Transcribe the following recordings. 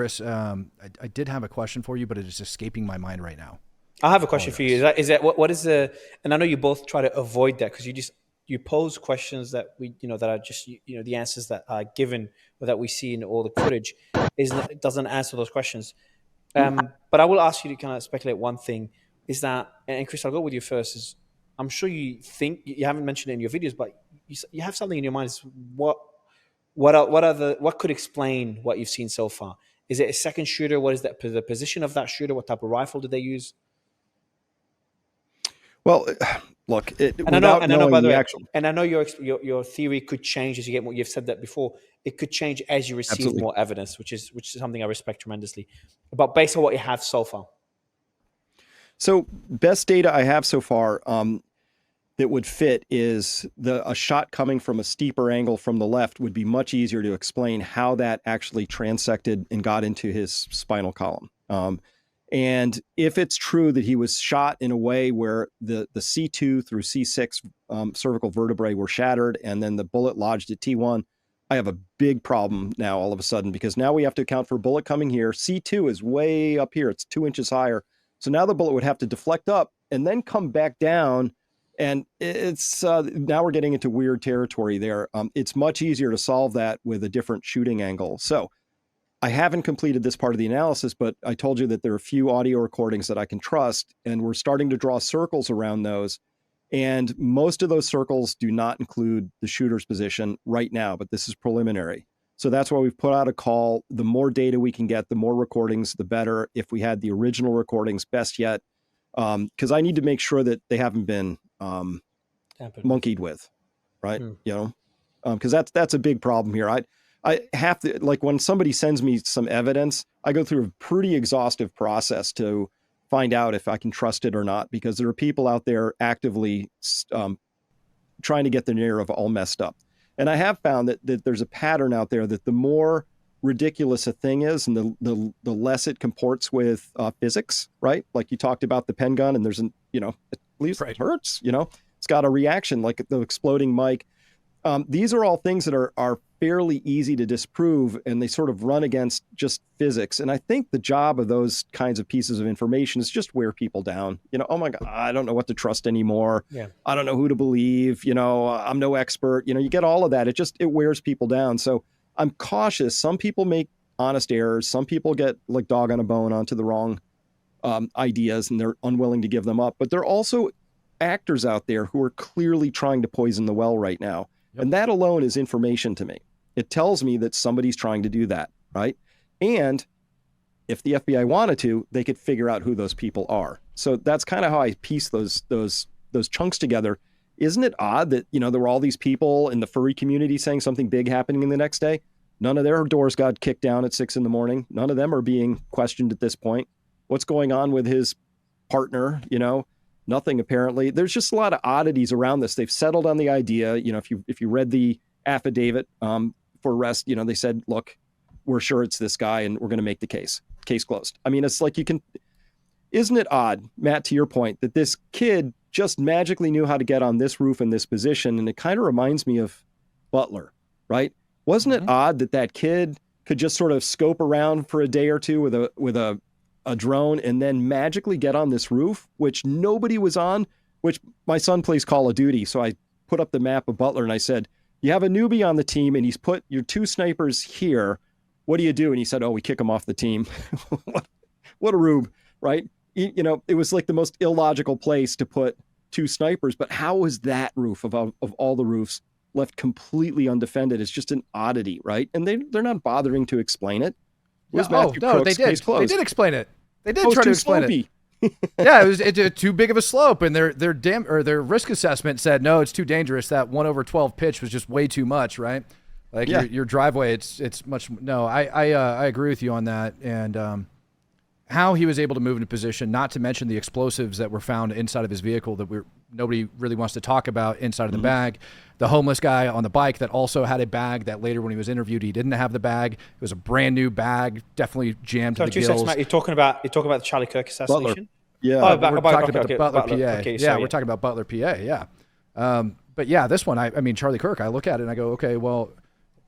Chris, I did have a question for you, but it is escaping my mind right now. I have a question for you. Is that what is the? And I know you both try to avoid that because you pose questions that that are just the answers that are given or that we see in all the footage it doesn't answer those questions. But I will ask you to kind of speculate one thing is that, and Chris, I'll go with you first. Is I'm sure you think you haven't mentioned it in your videos, but you have something in your mind. Is what could explain what you've seen so far? Is it a second shooter? What is that the position of that shooter? What type of rifle did they use? Well, look, I know, by the way, and I know your theory could change as you get more. You've said that before. It could change as you receive more evidence, which is something I respect tremendously. But based on what you have so far. So best data I have so far that would fit is a shot coming from a steeper angle from the left would be much easier to explain how that actually transected and got into his spinal column. And if it's true that he was shot in a way where the C2 through C6 cervical vertebrae were shattered and then the bullet lodged at T1, I have a big problem now all of a sudden, because now we have to account for a bullet coming here. C2 is way up here. It's 2 inches higher. So now the bullet would have to deflect up and then come back down. And it's now we're getting into weird territory there. It's much easier to solve that with a different shooting angle. So I haven't completed this part of the analysis, but I told you that there are a few audio recordings that I can trust, and we're starting to draw circles around those. And most of those circles do not include the shooter's position right now, but this is preliminary. So that's why we've put out a call. The more data we can get, the more recordings, the better. If we had the original recordings, best yet, because I need to make sure that they haven't been monkeyed with, right? Because that's a big problem here. I have to, like, when somebody sends me some evidence, I go through a pretty exhaustive process to find out if I can trust it or not, because there are people out there actively trying to get the narrative all messed up. And I have found that there's a pattern out there that the more ridiculous a thing is and the less it comports with physics, right? Like you talked about the pen gun, and there's at least it hurts, it's got a reaction like the exploding mic. These are all things that are fairly easy to disprove, and they sort of run against just physics. And I think the job of those kinds of pieces of information is just wear people down. Oh my God, I don't know what to trust anymore. Yeah. I don't know who to believe. I'm no expert. You get all of that. It wears people down. So I'm cautious. Some people make honest errors. Some people get like dog on a bone onto the wrong ideas, and they're unwilling to give them up. But there are also actors out there who are clearly trying to poison the well right now. Yep. And that alone is information to me. It tells me that somebody's trying to do that, right? And if the FBI wanted to, they could figure out who those people are. So that's kind of how I piece those chunks together. Isn't it odd that, there were all these people in the furry community saying something big happening in the next day? None of their doors got kicked down at 6 a.m. None of them are being questioned at this point. What's going on with his partner? Nothing, apparently. There's just a lot of oddities around this. They've settled on the idea. If you read the affidavit for arrest, they said, look, we're sure it's this guy and we're going to make the case closed. I mean, it's like isn't it odd, Matt, to your point, that this kid just magically knew how to get on this roof in this position? And it kind of reminds me of Butler, right? Wasn't it odd that kid could just sort of scope around for a day or two with a drone and then magically get on this roof, which nobody was on, which my son plays Call of Duty. So I put up the map of Butler and I said, you have a newbie on the team and he's put your 2 snipers here. What do you do? And he said, oh, we kick him off the team. What a rube, right? It was like the most illogical place to put 2 snipers, but how was that roof of all the roofs left completely undefended? It's just an oddity, right? And they're not bothering to explain it. They did. They did explain it. They did try to explain slopey. It. Yeah, it was too big of a slope, and their risk assessment said no, it's too dangerous. That 1/12 pitch was just way too much, right? Like your driveway, it's much. No, I agree with you on that, and how he was able to move into position. Not to mention the explosives that were found inside of his vehicle that nobody really wants to talk about inside of the bag. The homeless guy on the bike that also had a bag that later when he was interviewed, he didn't have the bag. It was a brand new bag, definitely jammed to the gills. You're talking about the Charlie Kirk assassination? Butler. Yeah. We're talking about the Butler, PA. We're talking about Butler, PA, yeah. But yeah, this one, I mean, Charlie Kirk, I look at it and I go, okay, well,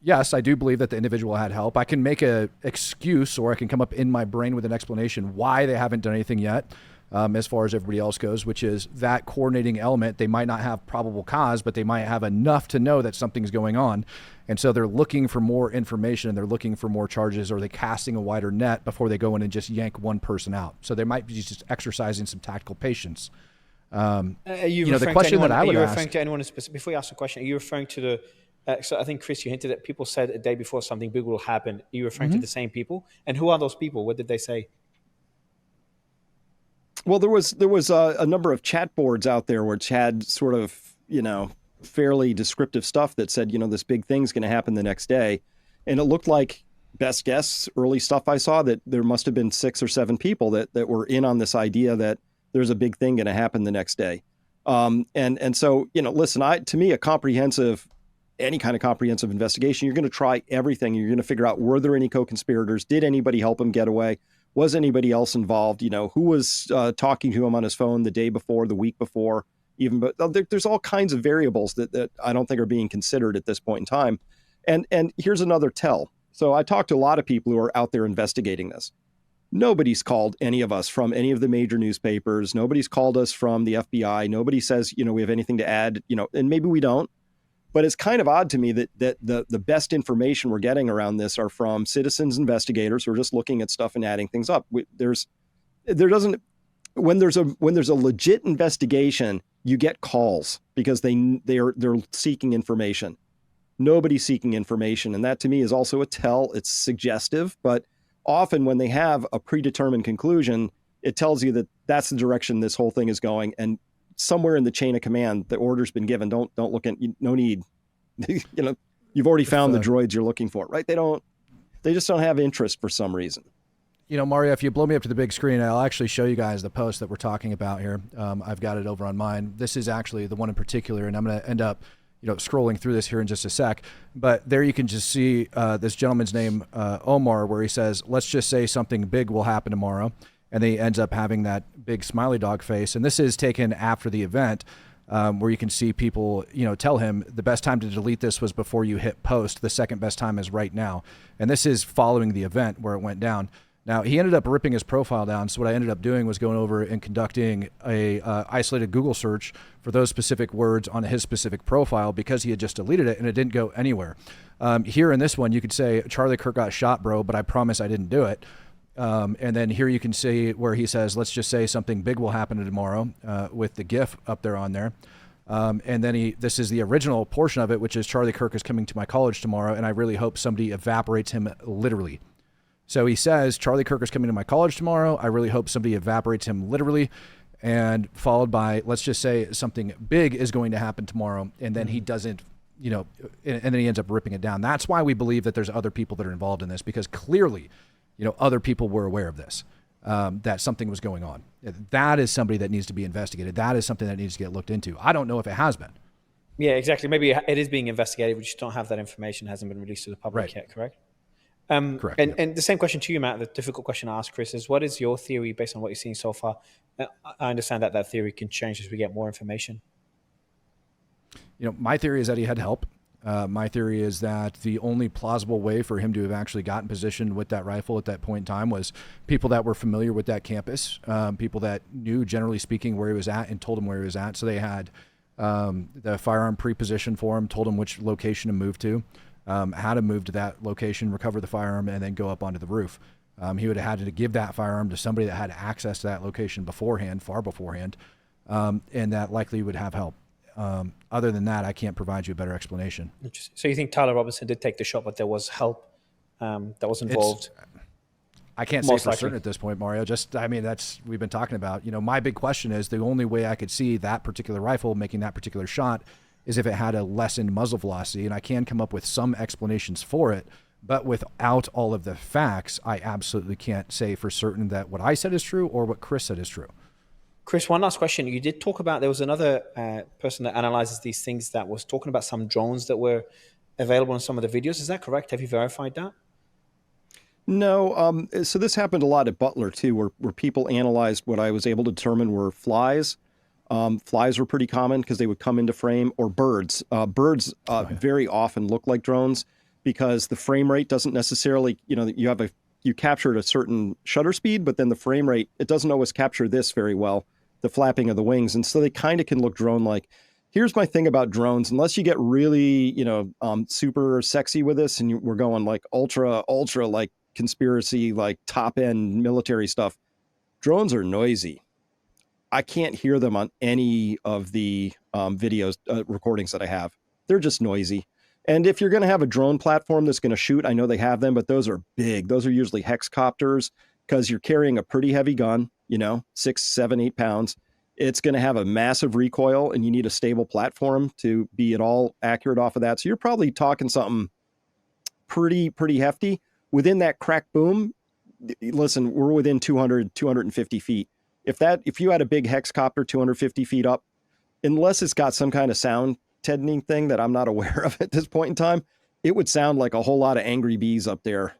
yes, I do believe that the individual had help. I can make a excuse, or I can come up in my brain with an explanation why they haven't done anything yet, as far as everybody else goes, which is that coordinating element. They might not have probable cause, but they might have enough to know that something's going on. And so they're looking for more information, and they're looking for more charges, or they're casting a wider net before they go in and just yank one person out. So they might be just exercising some tactical patience. The question that I would ask, referring to anyone specific? Before you ask the question, are you referring to the? So I think, Chris, you hinted that people said a day before something big will happen. Are you referring to the same people? And who are those people? What did they say? Well, there was a number of chat boards out there which had sort of, fairly descriptive stuff that said, this big thing's going to happen the next day. And it looked like, best guess, early stuff I saw, that there must have been 6 or 7 people that were in on this idea that there's a big thing going to happen the next day. And so, listen, to me, any kind of comprehensive investigation, you're going to try everything. You're going to figure out, were there any co-conspirators? Did anybody help him get away? Was anybody else involved? Who was talking to him on his phone the day before, the week before, even? But there's all kinds of variables that I don't think are being considered at this point in time. And here's another tell. So I talked to a lot of people who are out there investigating this. Nobody's called any of us from any of the major newspapers. Nobody's called us from the FBI. Nobody says, we have anything to add, and maybe we don't. But it's kind of odd to me that the best information we're getting around this are from citizens investigators who are just looking at stuff and adding things up. When there's a legit investigation, you get calls because they're seeking information. Nobody's seeking information, and that to me is also a tell. It's suggestive, but often when they have a predetermined conclusion, it tells you that that's the direction this whole thing is going. And somewhere in the chain of command, the order's been given. Don't look at, no need. You've already found the droids you're looking for, right? They just don't have interest for some reason. Mario, if you blow me up to the big screen, I'll actually show you guys the post that we're talking about here. I've got it over on mine. This is actually the one in particular, and I'm going to end up, scrolling through this here in just a sec. But there you can just see this gentleman's name, Omar, where he says, let's just say something big will happen tomorrow. And then he ends up having that big smiley dog face. And this is taken after the event, where you can see people, tell him the best time to delete this was before you hit post. The second best time is right now. And this is following the event where it went down. Now, he ended up ripping his profile down. So what I ended up doing was going over and conducting a isolated Google search for those specific words on his specific profile, because he had just deleted it and it didn't go anywhere. Here in this one, you could say, Charlie Kirk got shot, bro, but I promise I didn't do it. And then here you can see where he says, let's just say something big will happen tomorrow, with the GIF up there on there. And then this is the original portion of it, which is Charlie Kirk is coming to my college tomorrow, and I really hope somebody evaporates him literally. So he says, Charlie Kirk is coming to my college tomorrow. I really hope somebody evaporates him literally. And followed by, let's just say something big is going to happen tomorrow. And then he doesn't, and then he ends up ripping it down. That's why we believe that there's other people that are involved in this, because clearly, other people were aware of this, that something was going on. That is somebody that needs to be investigated. That is something that needs to get looked into. I don't know if it has been. Yeah, exactly. Maybe it is being investigated. We just don't have that information. It hasn't been released to the public yet, correct? Correct. And the same question to you, Matt, the difficult question I asked Chris is, what is your theory based on what you've seen so far? I understand that theory can change as we get more information. My theory is that he had help. My theory is that the only plausible way for him to have actually gotten positioned with that rifle at that point in time was people that were familiar with that campus, people that knew, generally speaking, where he was at and told him where he was at. So they had the firearm pre-positioned for him, told him which location to move to, how to move to that location, recover the firearm, and then go up onto the roof. He would have had to give that firearm to somebody that had access to that location beforehand, far beforehand, and that likely would have help. Other than that, I can't provide you a better explanation. So you think Tyler Robinson did take the shot, but there was help that was involved? I can't say for certain at this point, Mario. We've been talking about, my big question is, the only way I could see that particular rifle making that particular shot is if it had a lessened muzzle velocity, and I can come up with some explanations for it, but without all of the facts, I absolutely can't say for certain that what I said is true or what Chris said is true. Chris, one last question. You did talk about, there was another person that analyzes these things that was talking about some drones that were available in some of the videos. Is that correct? Have you verified that? No. So this happened a lot at Butler too, where people analyzed what I was able to determine were flies. Flies were pretty common because they would come into frame, or birds. Birds very often look like drones. because the frame rate doesn't necessarily, you capture at a certain shutter speed, but then the frame rate, it doesn't always capture this very well, the flapping of the wings. And so they kind of can look drone-like. Here's my thing about drones. Unless you get really, super sexy with this and we're going like ultra, like conspiracy, like top end military stuff, drones are noisy. I can't hear them on any of the videos, recordings that I have. They're just noisy. And if you're going to have a drone platform that's going to shoot, I know they have them, but those are big. Those are usually hexcopters because you're carrying a pretty heavy gun, 6, 7, 8 pounds. It's going to have a massive recoil and you need a stable platform to be at all accurate off of that. So you're probably talking something pretty hefty. Within that crack boom, listen, we're within 200, 250 feet. If you had a big hexcopter 250 feet up, unless it's got some kind of sound deadening thing that I'm not aware of at this point in time, it would sound like a whole lot of angry bees up there.